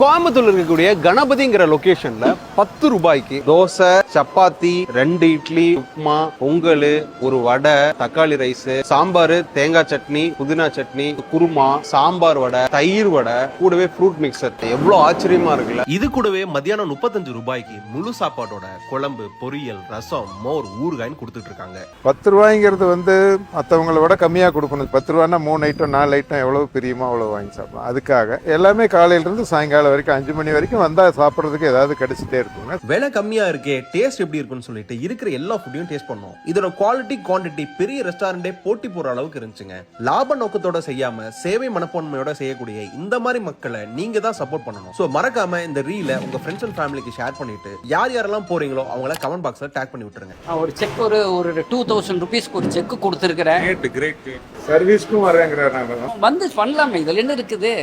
கோயம்புத்தூர்ல இருக்கக்கூடிய கணபதிங்கிற லொகேஷன்ல 10 ரூபாய்க்கு தோசை, சப்பாத்தி, 2 இட்லி, உப்புமா, பொங்கல், ஒரு வடை, தக்காளி ரைஸ், சாம்பார், தேங்காய் சட்னி, புதினா சட்னி, குருமா, சாம்பார் வடை, தயிர் வடை, கூடவே ஃப்ரூட் மிக்சர். எவ்வளவு ஆச்சரியமா இருக்குல்ல. இது கூடவே மத்தியானம் 35 ரூபாய்க்கு முழு சாப்பாட்டோட குழம்பு, பொரியல், ரசம், மோர், ஊறுகாய்னு கொடுத்துட்டு இருக்காங்க. 10 ரூபாய்ங்கிறது மற்றவங்கள விட கம்மியா கொடுக்கணும். 10 ரூபாய்னா 3 ஐட்டம் 4 ஐட்டம் எவ்வளவு பிரியமா அவ்வளவு வாங்கி சாப்பிடலாம். அதுக்காக எல்லாமே காலையில இருந்து சாயங்காலம் வரைக்கும் 5 மணி வரைக்கும் வந்தா சாப்பிட்றதுக்கு ஏதாவது கிடைச்சிட்டே இருக்குங்க. விலை கம்மியா இருக்கே, டேஸ்ட் எப்படி இருக்குன்னு சொல்லிட்டு இருக்கிற எல்லா ஃபுட்டையும் டேஸ்ட் பண்ணோம். இதோட குவாலிட்டி, குவான்டிட்டி பெரிய ரெஸ்டாரண்டே போட்டி போற அளவுக்கு இருந்துச்சுங்க. லாப நோக்கத்தோட செய்யாம சேவை மனப்பான்மையோட செய்யக்கூடிய இந்த மாதிரி மக்களை நீங்க தான் சப்போர்ட் பண்ணணும். சோ மறக்காம இந்த ரீல உங்க ஃப்ரெண்ட்ஸ் அண்ட் ஃபேமிலிக்கு ஷேர் பண்ணிட்டு யார் யாரெல்லாம் போறீங்களோ அவங்கள கமெண்ட் பாக்ஸ்ல டேக் பண்ணி விட்டுருங்க. ஒரு செக் ஒரு 2000 ருபீஸ்க்கு ஒரு செக் கொடுத்துருக்கிறேன். சர்வீஸ்க்கும் வரேங்கிறார். வந்து பண்ணலாமே, இதுல என்ன இருக்குது?